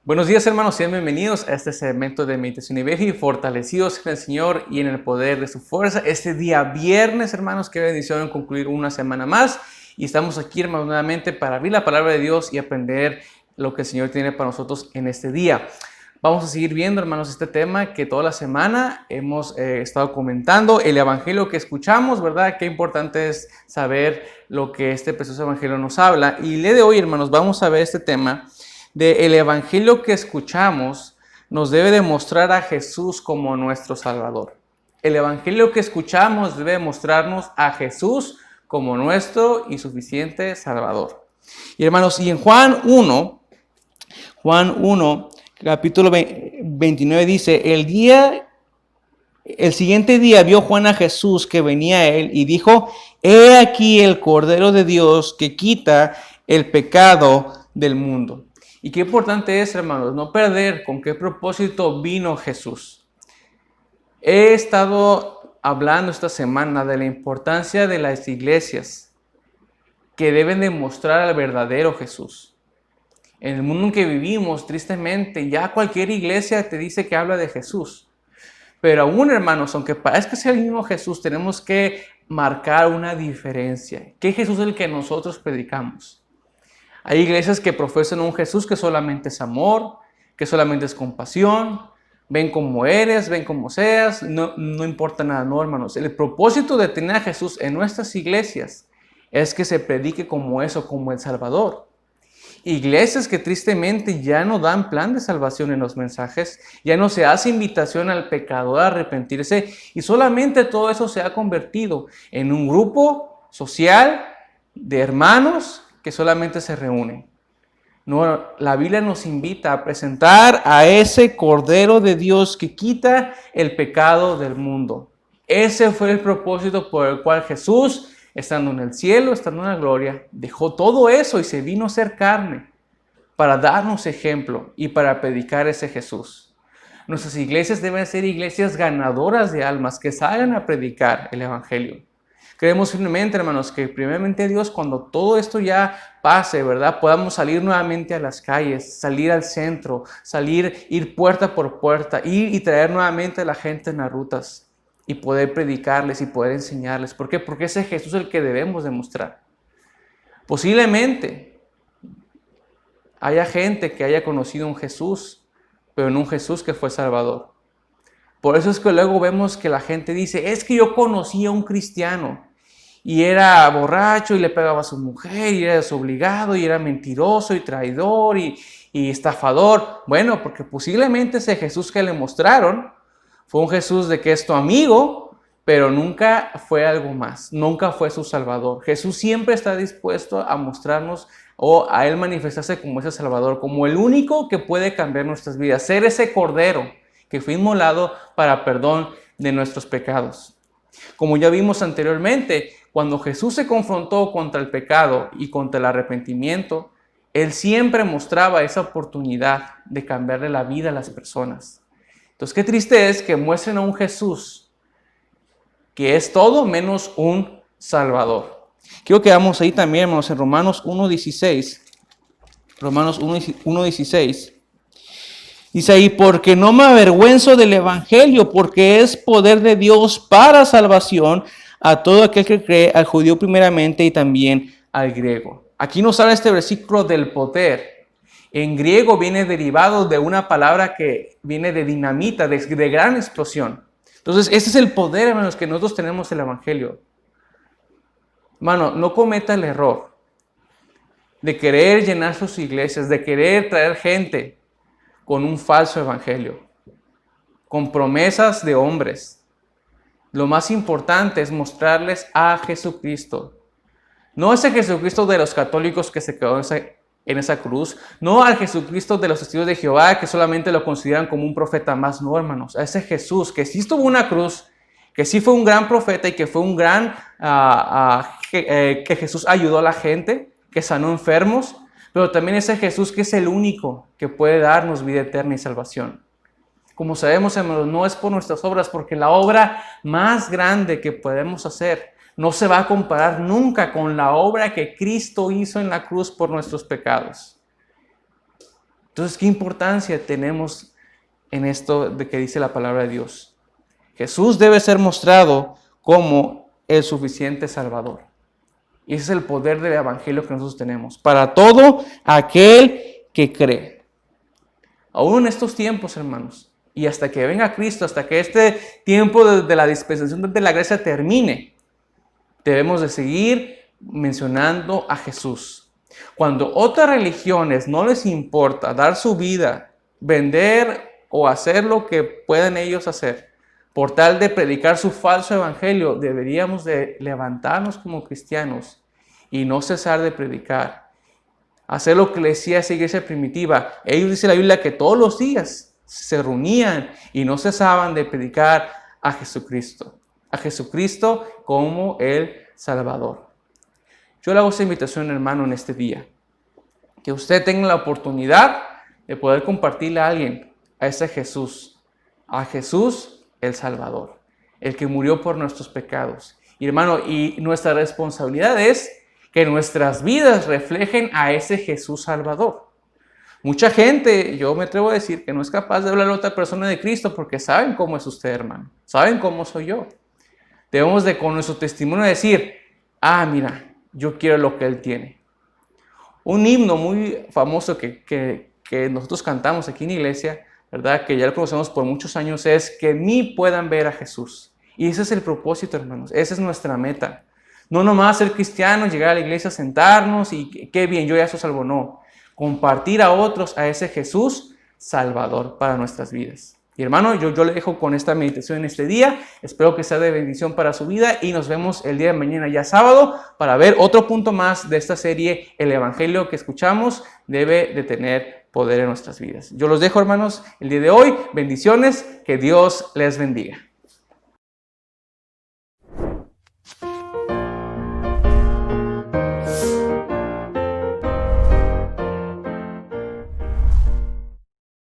Buenos días, hermanos, sean bienvenidos a este segmento de Meditación y Viaje, fortalecidos en el Señor y en el poder de su fuerza. Este día viernes, hermanos, qué bendición concluir una semana más. Y estamos aquí, hermanos, nuevamente para abrir la palabra de Dios y aprender lo que el Señor tiene para nosotros en este día. Vamos a seguir viendo, hermanos, este tema que toda la semana hemos estado comentando, el evangelio que escuchamos, ¿verdad? Qué importante es saber lo que este precioso evangelio nos habla. Y el día de hoy, hermanos, vamos a ver este tema el evangelio que escuchamos nos debe demostrar a Jesús como nuestro Salvador. El evangelio que escuchamos debe mostrarnos a Jesús como nuestro y suficiente Salvador. Y hermanos, y en Juan 1, capítulo 29 dice, el siguiente día vio Juan a Jesús que venía a él y dijo, he aquí el Cordero de Dios que quita el pecado del mundo. Y qué importante es, hermanos, no perder con qué propósito vino Jesús. He estado hablando esta semana de la importancia de las iglesias que deben demostrar al verdadero Jesús. En el mundo en que vivimos, tristemente, ya cualquier iglesia te dice que habla de Jesús. Pero aún, hermanos, aunque parezca ser el mismo Jesús, tenemos que marcar una diferencia. ¿Qué Jesús es el que nosotros predicamos? Hay iglesias que profesan un Jesús que solamente es amor, que solamente es compasión, ven como eres, ven como seas, no importa nada, no, hermanos. El propósito de tener a Jesús en nuestras iglesias es que se predique como eso, como el Salvador. Iglesias que tristemente ya no dan plan de salvación en los mensajes, ya no se hace invitación al pecador a arrepentirse y solamente todo eso se ha convertido en un grupo social de hermanos que solamente se reúnen. No, la Biblia nos invita a presentar a ese Cordero de Dios que quita el pecado del mundo. Ese fue el propósito por el cual Jesús, estando en el cielo, estando en la gloria, dejó todo eso y se vino a ser carne para darnos ejemplo y para predicar ese Jesús. Nuestras iglesias deben ser iglesias ganadoras de almas que salgan a predicar el evangelio. Creemos firmemente, hermanos, que primeramente Dios, cuando todo esto ya pase, ¿verdad? Podamos salir nuevamente a las calles, salir al centro, ir puerta por puerta, ir y traer nuevamente a la gente en las rutas y poder predicarles y poder enseñarles. ¿Por qué? Porque ese Jesús es el que debemos demostrar. Posiblemente haya gente que haya conocido un Jesús, pero no un Jesús que fue Salvador. Por eso es que luego vemos que la gente dice, es que yo conocí a un cristiano y era borracho y le pegaba a su mujer y era desobligado y era mentiroso y traidor y estafador. Bueno, porque posiblemente ese Jesús que le mostraron fue un Jesús de que es tu amigo, pero nunca fue algo más, nunca fue su Salvador. Jesús siempre está dispuesto a mostrarnos o a Él manifestarse como ese Salvador, como el único que puede cambiar nuestras vidas, ser ese Cordero que fue inmolado para perdón de nuestros pecados. Como ya vimos anteriormente, cuando Jesús se confrontó contra el pecado y contra el arrepentimiento, Él siempre mostraba esa oportunidad de cambiarle la vida a las personas. Entonces, qué triste es que muestren a un Jesús que es todo menos un Salvador. Quiero que vamos ahí también, hermanos, en Romanos 1:16. Romanos 1:16. Dice ahí, porque no me avergüenzo del evangelio, porque es poder de Dios para salvación a todo aquel que cree, al judío primeramente y también al griego. Aquí nos habla este versículo del poder. En griego viene derivado de una palabra que viene de dinamita, de gran explosión. Entonces, ese es el poder, hermanos, que nosotros tenemos en el evangelio. Hermano, no cometa el error de querer llenar sus iglesias, de querer traer gente con un falso evangelio, con promesas de hombres. Lo más importante es mostrarles a Jesucristo. No ese Jesucristo de los católicos que se quedó en esa cruz, no al Jesucristo de los testigos de Jehová que solamente lo consideran como un profeta más, no, hermanos. A ese Jesús que sí estuvo en una cruz, que sí fue un gran profeta y que fue un gran, que Jesús ayudó a la gente, que sanó enfermos, pero también ese Jesús que es el único que puede darnos vida eterna y salvación. Como sabemos, hermanos, no es por nuestras obras, porque la obra más grande que podemos hacer no se va a comparar nunca con la obra que Cristo hizo en la cruz por nuestros pecados. Entonces, ¿qué importancia tenemos en esto de que dice la palabra de Dios? Jesús debe ser mostrado como el suficiente Salvador. Y ese es el poder del Evangelio que nosotros tenemos. Para todo aquel que cree. Aún en estos tiempos, hermanos, y hasta que venga Cristo, hasta que este tiempo de la dispensación de la gracia termine, debemos de seguir mencionando a Jesús. Cuando otras religiones no les importa dar su vida, vender o hacer lo que puedan ellos hacer, por tal de predicar su falso evangelio, deberíamos de levantarnos como cristianos y no cesar de predicar. Hacer lo que le decía esa iglesia primitiva. Ellos, dice la Biblia, que todos los días se reunían y no cesaban de predicar a Jesucristo. A Jesucristo como el Salvador. Yo le hago esa invitación, hermano, en este día. Que usted tenga la oportunidad de poder compartirle a alguien, a ese Jesús. A Jesús el Salvador. El que murió por nuestros pecados. Y hermano, y nuestra responsabilidad es que nuestras vidas reflejen a ese Jesús Salvador. Mucha gente, yo me atrevo a decir, que no es capaz de hablar a otra persona de Cristo porque saben cómo es usted, hermano. Saben cómo soy yo. Debemos de con nuestro testimonio decir, mira, yo quiero lo que Él tiene. Un himno muy famoso que nosotros cantamos aquí en la iglesia, ¿verdad? Que ya lo conocemos por muchos años, es que en mí puedan ver a Jesús. Y ese es el propósito, hermanos. Esa es nuestra meta. No nomás ser cristianos, llegar a la iglesia, sentarnos y qué bien, yo ya soy salvo. No. Compartir a otros a ese Jesús Salvador para nuestras vidas. Y hermano, yo le dejo con esta meditación en este día. Espero que sea de bendición para su vida y nos vemos el día de mañana, ya sábado, para ver otro punto más de esta serie. El evangelio que escuchamos debe de tener poder en nuestras vidas. Yo los dejo, hermanos, el día de hoy. Bendiciones, que Dios les bendiga.